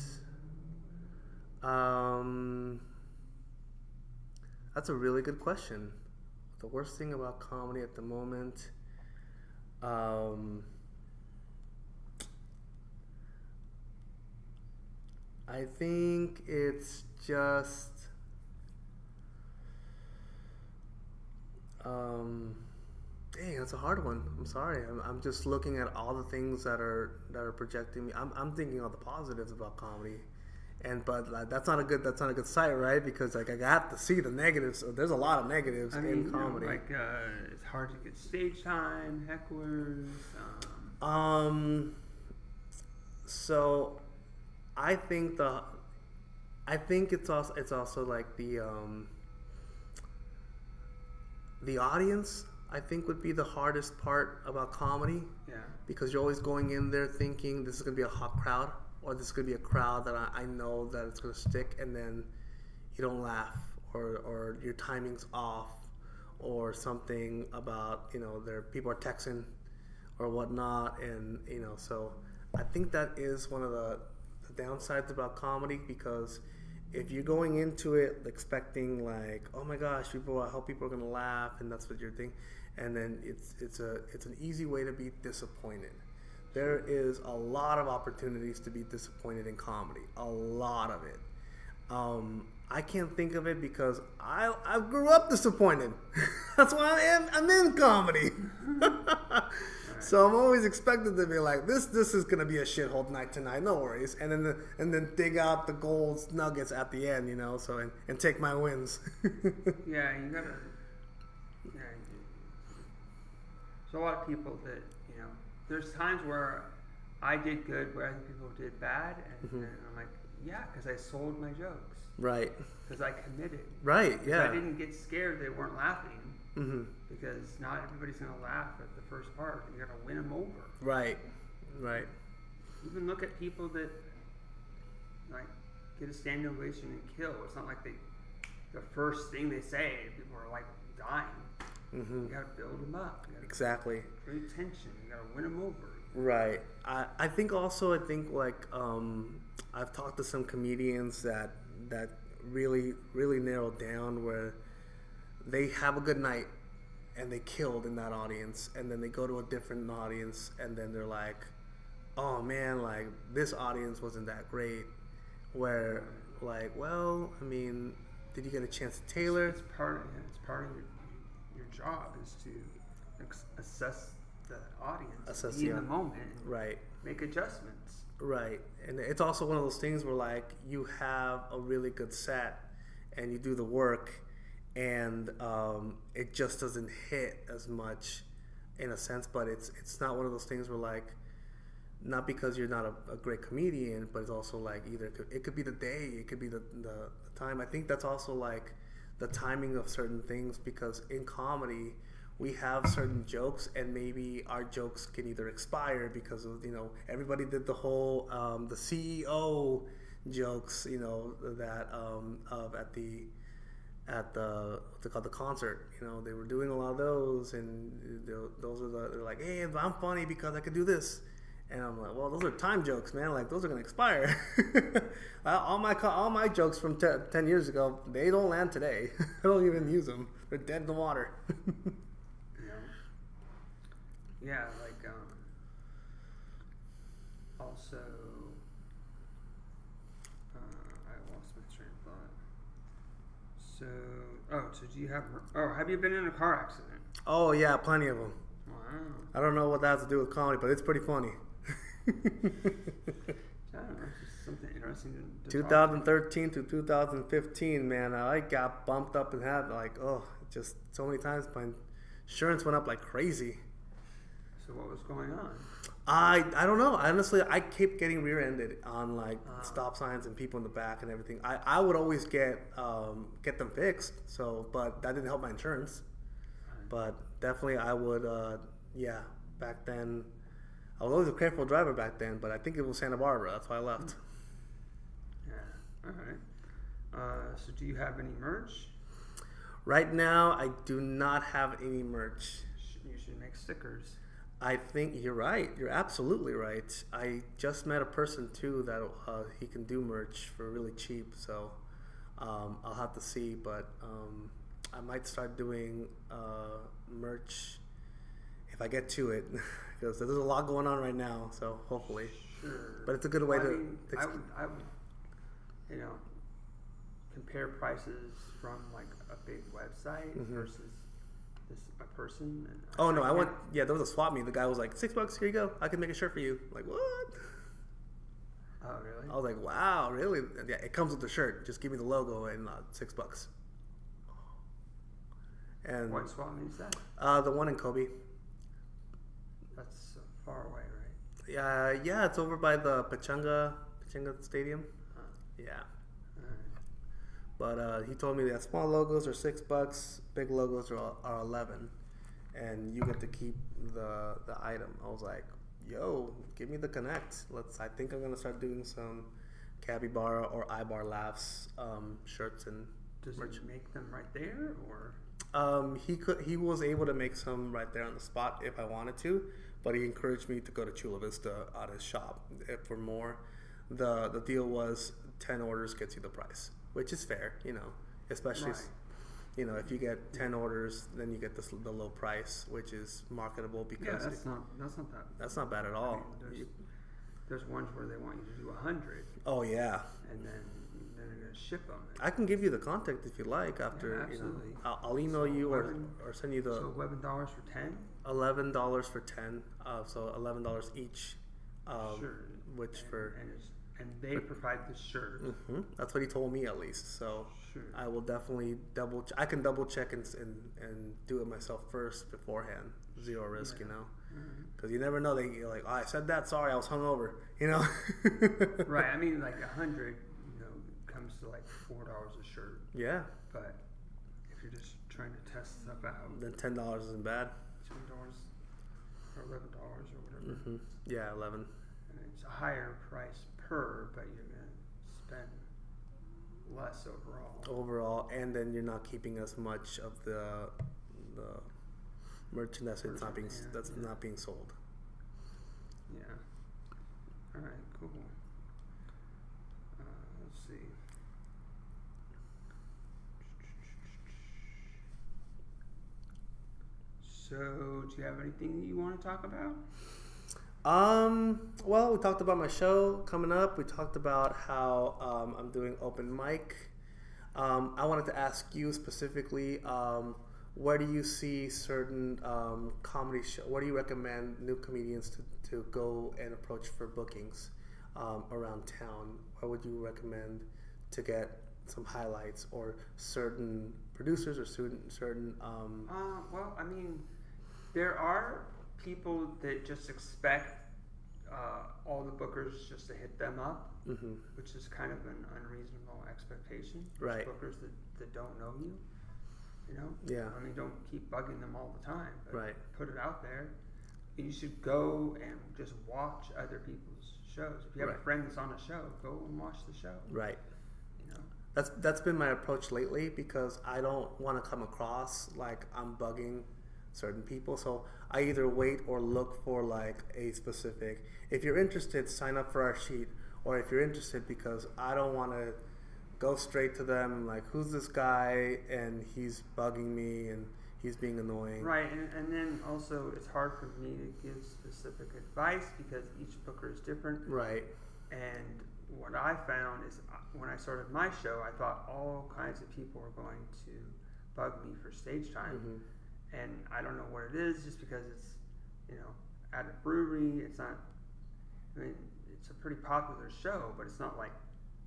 that's a really good question. The worst thing about comedy at the moment, I think it's just, dang, that's a hard one. I'm sorry. I'm just looking at all the things that are projecting me. I'm thinking all the positives about comedy, but that's not a good sight, right? Because like I have to see the negatives. So there's a lot of negatives in comedy. It's hard to get stage time, hecklers. So I think it's also like the audience, I think, would be the hardest part about comedy. Yeah. Because you're always going in there thinking this is going to be a hot crowd, or this is going to be a crowd that I know that it's going to stick, and then you don't laugh, or your timing's off, or something about, you know, people are texting or whatnot, and, you know, so I think that is one of the downsides about comedy, because if you're going into it expecting like, oh my gosh, I hope people are gonna laugh, and that's what you're thinking, and then it's an easy way to be disappointed. There is a lot of opportunities to be disappointed in comedy, a lot of it. I can't think of it because I grew up disappointed. That's why I'm in comedy. So I'm always expected to be like, this is gonna be a shithole night tonight, no worries, and then dig out the gold nuggets at the end, you know. So and take my wins. Yeah, you gotta. Yeah, there's a lot of people that, you know. There's times where I did good, where other people did bad, and I'm like, yeah, because I sold my jokes. Right. Because I committed. Right. Yeah. I didn't get scared they weren't laughing. Mm-hmm. Because not everybody's going to laugh at the first part. You got to win them over. Right. Right. Even look at people that like get a standing ovation and kill. It's not like the first thing they say, people are like dying. Mm-hmm. You got to build them up. Exactly. Create tension. You got to win them over. Right. I think like I've talked to some comedians that really narrow down where they have a good night and they killed in that audience, and then they go to a different audience, and then they're like, oh man, like this audience wasn't that great. Where like, well, I mean, did you get a chance to tailor? It's part of your job is to assess the audience, be in the moment, and right, make adjustments. Right, and it's also one of those things where like you have a really good set, and you do the work, and it just doesn't hit as much, in a sense. But it's not one of those things where like, not because you're not a great comedian, but it's also like either it could be the day, it could be the time. I think that's also like the timing of certain things, because in comedy we have certain jokes, and maybe our jokes can either expire because of, you know, everybody did the whole the CEO jokes, you know, that of at the what's it called, the concert, you know, they were doing a lot of those, and those are they're like, hey, I'm funny because I could do this. And I'm like, well, those are time jokes, man. Like, those are gonna expire. all my jokes from 10 years ago, they don't land today. I don't even use them. They're dead in the water. Yeah, like also, I lost my train of thought. So do you have you been in a car accident? Oh yeah, plenty of them. Wow. I don't know what that has to do with comedy, but it's pretty funny. I don't know, it's just something interesting to 2013 to 2015, man, I got bumped up and had like, just so many times my insurance went up like crazy. So what was going on? I don't know. Honestly, I kept getting rear-ended on like stop signs and people in the back and everything. I would always get them fixed. So, but that didn't help my insurance. But definitely, I would. Back then, I was always a careful driver back then. But I think it was Santa Barbara. That's why I left. Yeah. All right. So, do you have any merch? Right now, I do not have any merch. You should make stickers. I think you're right. You're absolutely right. I just met a person too that he can do merch for really cheap. So I'll have to see, but I might start doing merch if I get to it, because there's a lot going on right now. So hopefully, sure. But it's a good way I to. mean, I would, compare prices from like a big website versus a person. And there was a swap meet. The guy was like, $6, here you go. I can make a shirt for you. I'm like, what? Oh, really? I was like, wow, really? Yeah, it comes with the shirt. Just give me the logo and $6. And what swap meet is that? The one in Kobe. That's far away, right? Yeah, it's over by the Pachanga Stadium. Yeah. But he told me that small logos are $6, big logos are $11, and you get to keep the item. I was like, yo, give me the connect. I think I'm gonna start doing some Capybara or Ibar Laughs shirts and Does merch. He make them right there, or? He was able to make some right there on the spot if I wanted to, but he encouraged me to go to Chula Vista at his shop for more. The deal was 10 orders gets you the price, which is fair, especially Right. If you get 10 orders, then you get the low price, which is marketable because that's not that. That's not bad at all. I mean, there's ones where they want you to do 100. Oh yeah. And then they're gonna ship them. I can give you the contact if you like. After absolutely. I'll email you or send you the. So $11 for 10. $11 for 10. So $11 each. Sure. Which and they provide the shirt. Mm-hmm. That's what he told me, at least. So sure. I will definitely I can double check and do it myself first beforehand. Zero risk, because you never know. You're like, oh, I said that. Sorry, I was hungover. Right. I mean, like 100, comes to like $4 a shirt. Yeah. But if you're just trying to test stuff out, then $10 isn't bad. $10 or $11 or whatever. Mm-hmm. Yeah, 11. And it's a higher price per, but you're gonna spend less overall. And then you're not keeping as much of the merchandise that's not being sold. Yeah. All right. Cool. Let's see. So, do you have anything you want to talk about? Well, we talked about my show coming up. We talked about how I'm doing open mic. I wanted to ask you specifically, where do you see certain comedy show? Where do you recommend new comedians to go and approach for bookings around town? Where would you recommend to get some highlights, or certain producers, or certain Well, I mean, there are people that just expect all the bookers just to hit them up, which is kind of an unreasonable expectation. There's Right. bookers that don't know you, you know? Yeah. I mean, don't keep bugging them all the time, but Right. put it out there. You should go and just watch other people's shows. If you have Right. a friend that's on a show, go and watch the show. Right. You know? That's been my approach lately, because I don't want to come across like I'm bugging certain people. So I either wait or look for like a specific, if you're interested, sign up for our sheet, or if you're interested, because I don't want to go straight to them and like, who's this guy and he's bugging me and he's being annoying. Right, and then also it's hard for me to give specific advice because each booker is different. Right. And what I found is when I started my show, I thought all kinds of people were going to bug me for stage time. And I don't know what it is, just because it's, you know, at a brewery. It's not, I mean, it's a pretty popular show, but it's not like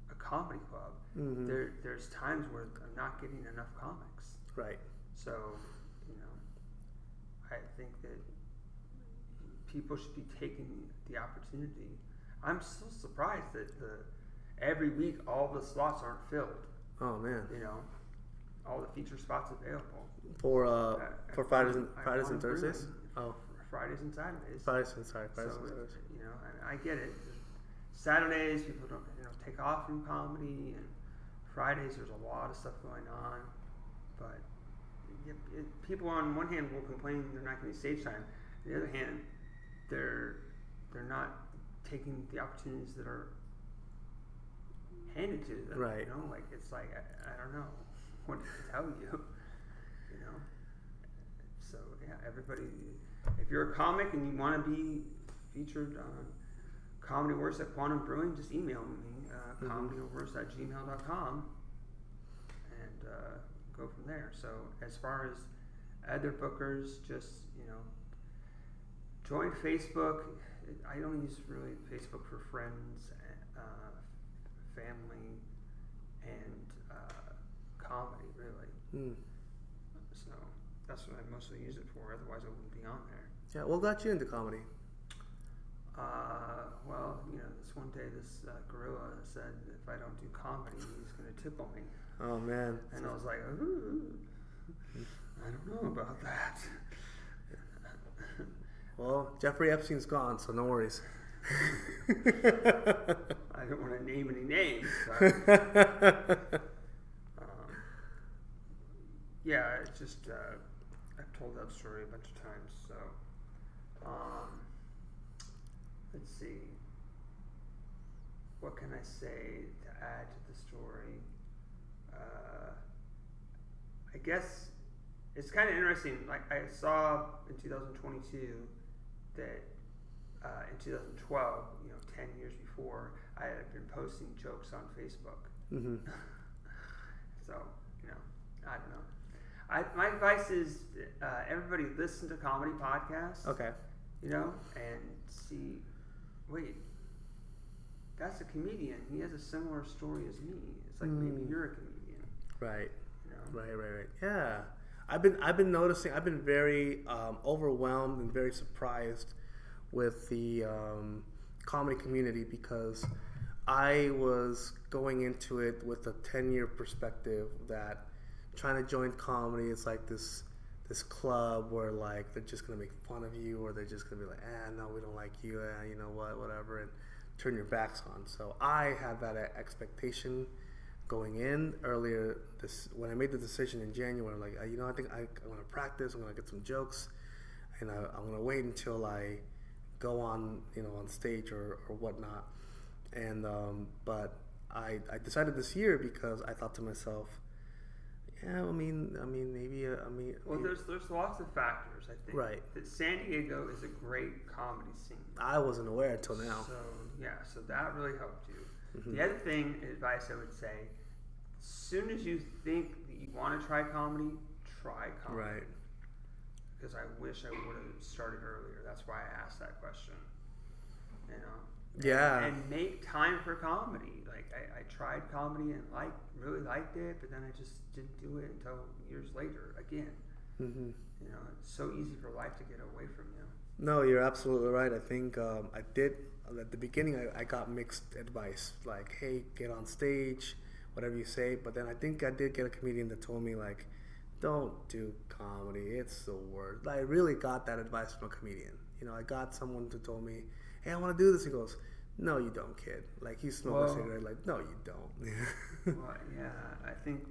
a comedy club. There's times where I'm not getting enough comics. Right. So, you know, I think that people should be taking the opportunity. I'm still surprised that every week all the slots aren't filled. Oh man. You know, all the feature spots available For Fridays and Thursdays. Oh, Fridays and Saturdays. Fridays and Saturdays. You know, and I get it. Saturdays people don't, you know, take off from comedy, and Fridays there's a lot of stuff going on. But people on one hand will complain they're not getting stage time. On the other hand, they're not taking the opportunities that are handed to them. Right. You know, like it's like I don't know what to tell you. You know. So yeah, everybody. If you're a comic and you want to be featured on Comedy Worst at Quantum Brewing, just email me, comedyworst@gmail.com, and go from there. So as far as other bookers, just, you know, join Facebook. I don't use really Facebook for friends, family, and comedy, really. So that's what I mostly use it for. Otherwise, I wouldn't be on there. Yeah, what got you into comedy? Well, you know, this one day, this gorilla said, if I don't do comedy, he's going to tickle me. Oh man. And I was like, ooh, I don't know about that. Well, Jeffrey Epstein's gone, so no worries. I don't want to name any names, but yeah, it's just I've told that story a bunch of times. So let's see, what can I say to add to the story? I guess it's kind of interesting. Like I saw in 2022 that in 2012, you know, 10 years before, I had been posting jokes on Facebook. So, you know, I don't know. My advice is everybody listen to comedy podcasts. Okay. You know, and see, wait, that's a comedian. He has a similar story as me. It's like maybe you're a comedian. Right. You know? Right. Yeah. I've been noticing. I've been very overwhelmed and very surprised with the comedy community, because I was going into it with a 10-year perspective that trying to join comedy is like this club where like they're just gonna make fun of you, or they're just gonna be like, no, we don't like you, you know what, whatever, and turn your backs on. So I had that expectation going in earlier. When I made the decision in January, like, you know, I think I'm gonna practice. I'm gonna get some jokes, and I'm gonna wait until I go on, you know, on stage or whatnot. And but I decided this year, because I thought to myself, Yeah, maybe. Well, there's lots of factors. I think. Right. That San Diego is a great comedy scene. I wasn't aware until now. So that really helped you. Mm-hmm. The other advice I would say, as soon as you think that you want to try comedy, try comedy. Right. Because I wish I would have started earlier. That's why I asked that question. You know. Yeah. And make time for comedy. Like I tried comedy and really liked it, but then I just didn't do it until years later again. Mm-hmm. You know, it's so easy for life to get away from you. No, you're absolutely right. I think I did at the beginning. I got mixed advice, like, "Hey, get on stage, whatever you say." But then I think I did get a comedian that told me, like, "Don't do comedy. It's the worst." I really got that advice from a comedian. You know, I got someone who told me, "Hey, I want to do this." He goes, "No, you don't, kid." Like, he smoked a cigarette. Like, no, you don't. Well, yeah, I think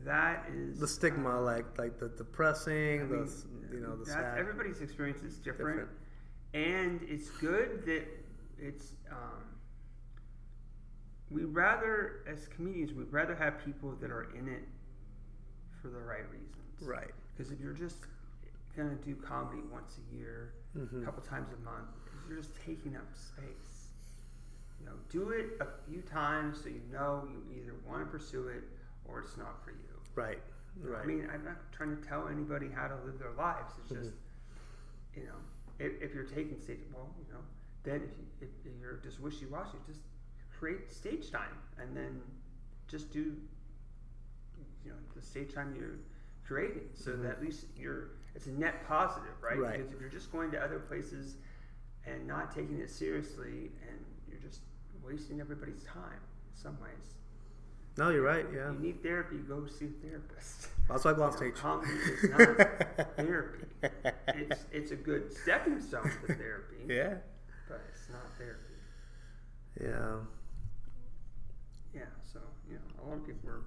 that is the stigma, like the depressing, the sad. Everybody's experience is different, and it's good that it's. As comedians, we'd rather have people that are in it for the right reasons. Right. Because if you're just gonna do comedy once a year, mm-hmm. a couple times a month, you're just taking up space. You know, do it a few times so you know you either want to pursue it or it's not for you. Right. I mean, I'm not trying to tell anybody how to live their lives. It's just, you know, if you're taking stage, well, you know, then if you're just wishy-washy, just create stage time and then just do, you know, the stage time you're creating so that at least it's a net positive, right? Because if you're just going to other places and not taking it seriously and you're just wasting everybody's time in some ways. No, you're right. Yeah. You need therapy. Go see a therapist. That's why I go on stage. Comedy is not therapy. It's a good stepping stone to therapy. Yeah. But it's not therapy. Yeah. Yeah. So a lot of people are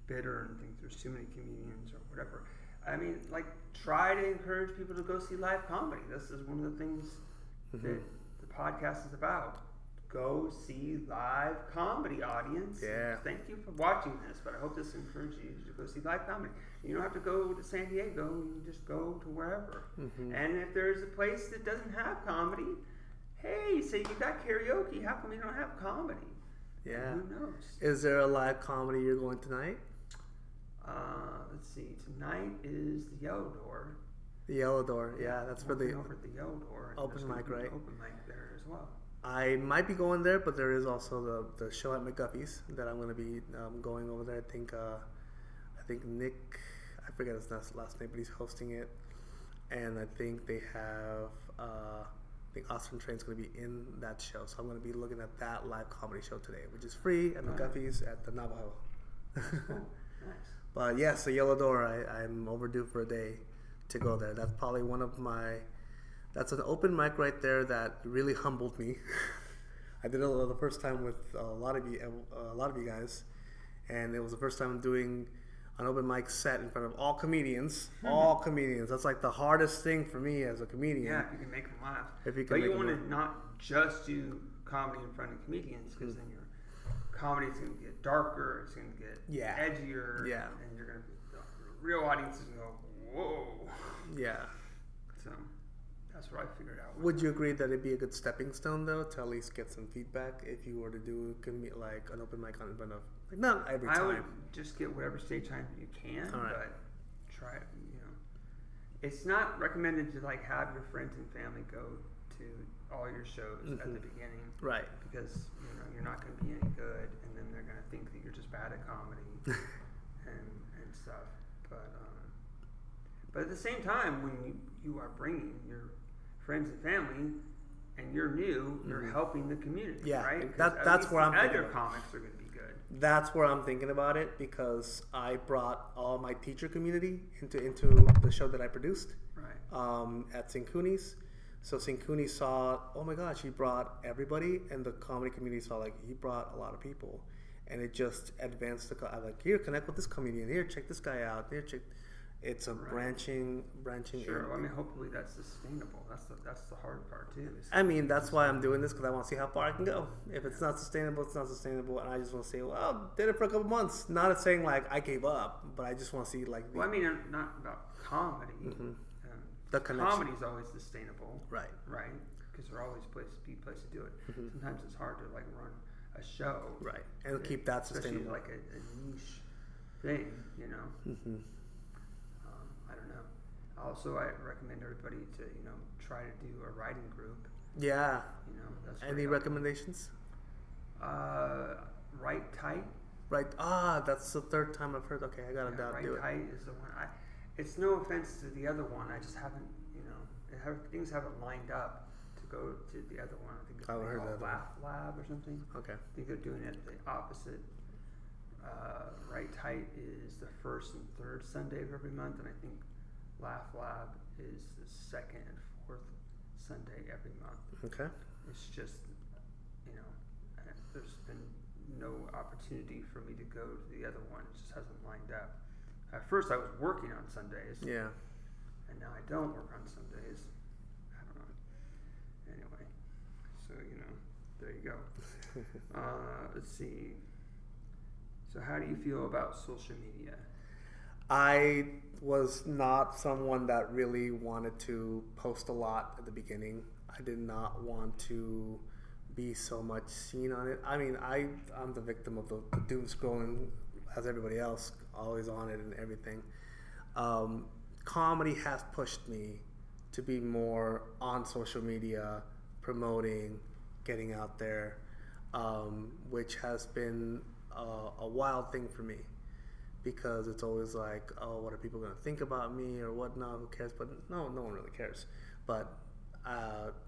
bitter and think there's too many comedians or whatever. I mean, like, try to encourage people to go see live comedy. This is one of the things that the podcast is about. Go see live comedy, audience. Yeah. Thank you for watching this, but I hope this encourages you to go see live comedy. You don't have to go to San Diego. You just go to wherever. Mm-hmm. And if there's a place that doesn't have comedy, hey, say you got karaoke. How come you don't have comedy? Yeah. And who knows? Is there a live comedy you're going tonight? Let's see. Tonight is the Yellow Door. The Yellow Door. Yeah, that's for the over at the Yellow Door. open mic, right? Open mic there as well. I might be going there, but there is also the show at McGuffey's that I'm going to be going over there. I think Nick, I forget his last name, but he's hosting it, and I think they have I think Austin Train's going to be in that show, so I'm going to be looking at that live comedy show today, which is free at McGuffey's at the Navajo. Cool. Nice. But yes, the Yellow Door. I'm overdue for a day to go there. That's probably one of my. That's an open mic right there that really humbled me. I did it the first time with a lot of you guys, and it was the first time doing an open mic set in front of all comedians. Mm-hmm. All comedians. That's like the hardest thing for me as a comedian. Yeah, if you can make them laugh. But you want to not just do comedy in front of comedians, because then your comedy is going to get darker. It's going to get edgier. Yeah. And you're going to the real audience is going to go, whoa. Yeah. So that's what I figured out. Would you agree that it'd be a good stepping stone, though, to at least get some feedback if you were to do like an open mic in front of, like, not every time? I would just get whatever stage time you can, but try it. It's not recommended to like have your friends and family go to all your shows at the beginning, right? Because you're not going to be any good, and then they're going to think that you're just bad at comedy and stuff. But at the same time, when you are bringing your friends and family, and you're new, you're helping the community, right? That's where I'm thinking. Other comics are going to be good. That's where I'm thinking about it, because I brought all my teacher community into the show that I produced, right? At St. Cooney's. So St. Cooney saw, oh my gosh, he brought everybody, and the comedy community saw, like, he brought a lot of people, and it just advanced the. I'm like, here, connect with this comedian. Here, check this guy out. Here, check. It's a Right. branching. Sure. Well, I mean, hopefully that's sustainable. That's the hard part too. I mean, that's why I'm doing this, because I want to see how far I can go. If it's not sustainable, it's not sustainable, and I just want to say, well, did it for a couple months. Not saying like I gave up, but I just want to see like. Well, I mean, not about comedy. The connection. Comedy's always sustainable, Right. Right? Because there's always place to do it. Sometimes it's hard to like run a show, Right, and keep that sustainable. especially like a niche thing, you know. I don't know. Also, I recommend everybody to try to do a writing group. Yeah. That's Any recommendations? Write Tight. Right. That's the third time I've heard. Okay, I gotta do it. Write Tight is the one. It's no offense to the other one. I just haven't, things haven't lined up to go to the other one. I think it's haven't heard called that Laugh Lab or something. Okay. I think they're doing it the opposite. Write Tight is the first and third Sunday of every month, and I think Laugh Lab is the second and fourth Sunday every month. Okay. It's just, there's been no opportunity for me to go to the other one. It just hasn't lined up. At first, I was working on Sundays. Yeah. And now I don't work on Sundays. I don't know. Anyway, so there you go. Let's see. So, how do you feel about social media? I was not someone that really wanted to post a lot at the beginning. I did not want to be so much seen on it. I mean, I'm the victim of the doom scrolling, as everybody else, always on it and everything. Comedy has pushed me to be more on social media, promoting, getting out there, which has been a wild thing for me, because it's always like, oh, what are people going to think about me or whatnot? Who cares? But no one really cares. But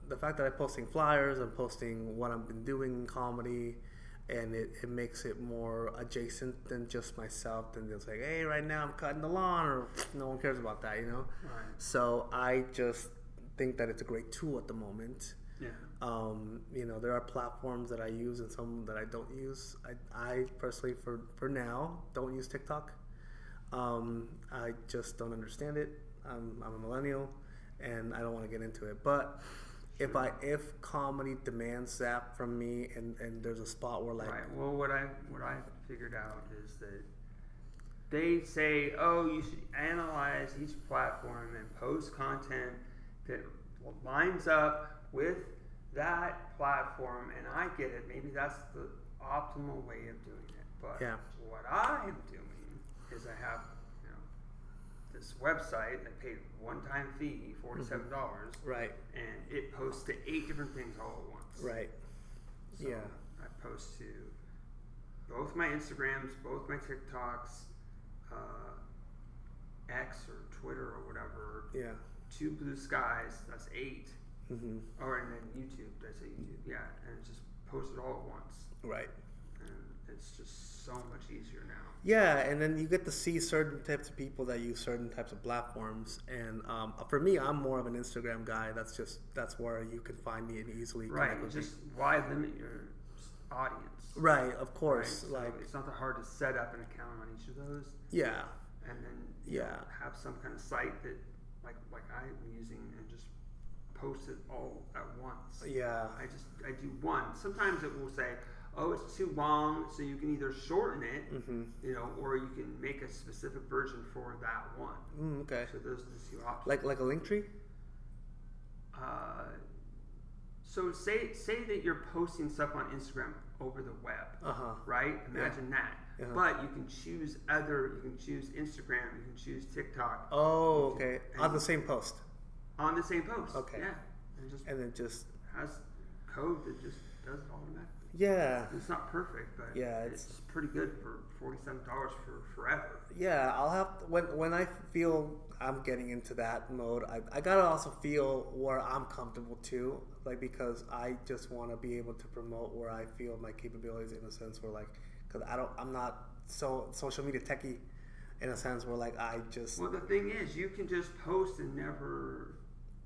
the fact that I'm posting flyers, I'm posting what I've been doing in comedy, and it makes it more adjacent than just myself, than just like, hey, right now I'm cutting the lawn, or no one cares about that, Right. So I just think that it's a great tool at the moment. Yeah. There are platforms that I use and some that I don't use. I personally, for now, don't use TikTok. I just don't understand it. I'm a millennial, and I don't want to get into it. But if comedy demands that from me, and there's a spot where like, right. Well, what I figured out is that they say, oh, you should analyze each platform and post content that lines up with that platform, and I get it. Maybe that's the optimal way of doing it. But what I am doing is I have this website. I paid one-time fee, $47. Right. And it posts to 8 different things all at once. Right. So I post to both my Instagrams, both my TikToks, X or Twitter or whatever. Yeah. 2 Blue Skies. That's 8. Mm-hmm. Or and then YouTube. Did I say YouTube? Yeah. And it's just posted all at once. Right. And it's just so much easier now. Yeah, and then you get to see certain types of people that use certain types of platforms. And for me, I'm more of an Instagram guy. That's where you can find me and easily connect with Just why limit your audience? Right, of course. Right? So like it's not that hard to set up an account on each of those. Yeah. And then have some kind of site that like I'm using, and just post it all at once. Yeah. I do one. Sometimes it will say, oh, it's too long, so you can either shorten it, or you can make a specific version for that one. Okay. So those are the 2 options. Like a link tree? So say that you're posting stuff on Instagram over the web, right? Imagine that. But you can choose you can choose Instagram, you can choose TikTok. Oh, okay. On the same post. On the same post. Okay. Yeah. And then just has code that just does it automatically. Yeah. It's not perfect, but it's pretty good for $47 for forever. Yeah, I'll have to, when I feel I'm getting into that mode, I gotta also feel where I'm comfortable too, like, because I just want to be able to promote where I feel my capabilities, in a sense where like, because I'm not so social media techie, in a sense where like I just. Well, the thing is, you can just post and never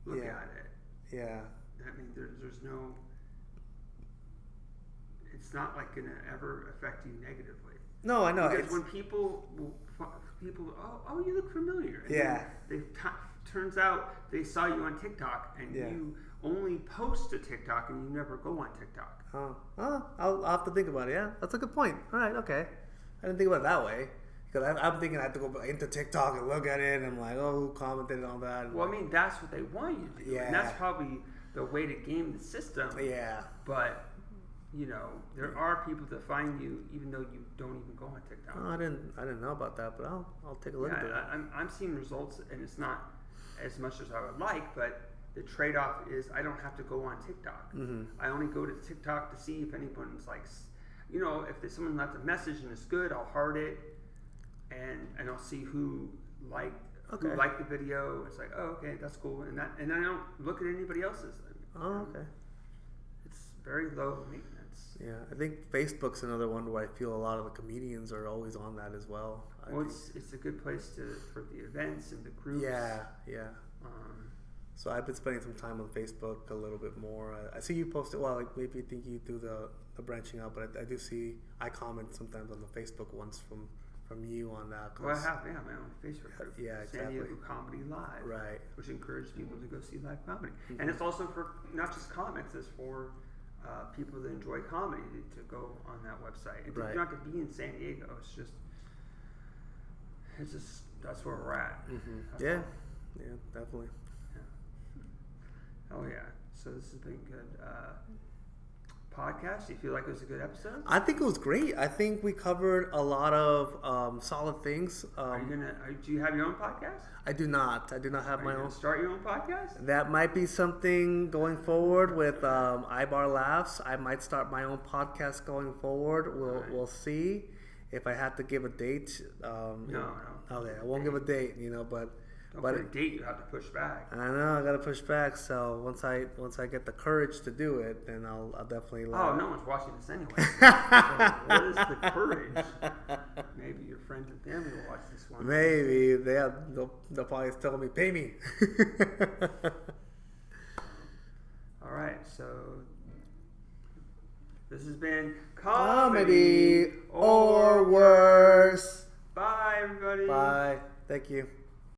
look at it. Yeah. I mean, there's no. It's not like gonna ever affect you negatively. No, I know. Because when people, oh, you look familiar. And Yeah. Turns out they saw you on TikTok, and you only post to TikTok, and you never go on TikTok. I'll have to think about it. Yeah, that's a good point. All right, okay. I didn't think about it that way. Because I'm thinking I have to go into TikTok and look at it, and I'm like, oh, who commented on that? Well, I mean, that's what they want you to do. Yeah. And that's probably the way to game the system. Yeah. But, there are people that find you even though you don't even go on TikTok. Oh, I didn't know about that, but I'll take a look at it. I'm seeing results, and it's not as much as I would like, but the trade-off is I don't have to go on TikTok. Mm-hmm. I only go to TikTok to see if anyone's like, if someone left a message and it's good, I'll heart it, and I'll see who liked the video. It's like, oh, okay, that's cool, and I don't look at anybody else's. Oh, okay. It's very low maintenance. Yeah, I think Facebook's another one where I feel a lot of the comedians are always on that as well. Well, it's a good place for the events and the groups. Yeah. So I've been spending some time on Facebook a little bit more. I see you post it. Well, like maybe you think you do the branching out, but I do see I comment sometimes on the Facebook ones from you on that. Well, I have my own Facebook group. Yeah, exactly. San Diego Comedy Live. Right. Which encourages people to go see live comedy. Mm-hmm. And it's also for not just comics, it's for people that enjoy comedy to go on that website. And Right. you don't have to be in San Diego. It's just that's where we're at. Mm-hmm. Yeah, definitely. Yeah. Oh yeah. So this has been good. Podcast. Do you feel like it was a good episode? I think it was great. I think we covered a lot of solid things. Do you have your own podcast? I do not. I do not have my own. Start your own podcast? That might be something going forward with Ibarra Laughs. I might start my own podcast going forward. We'll see. If I had to give a date, No. Okay, I won't give a date. But. But a date you have to push back. I know I gotta push back. So once I get the courage to do it, then I'll definitely. Oh, no one's watching this anyway. So what is the courage? Maybe your friends and family will watch this one. Maybe they'll probably tell me, pay me. All right, so this has been Comedy or Worse. Bye, everybody. Bye. Thank you.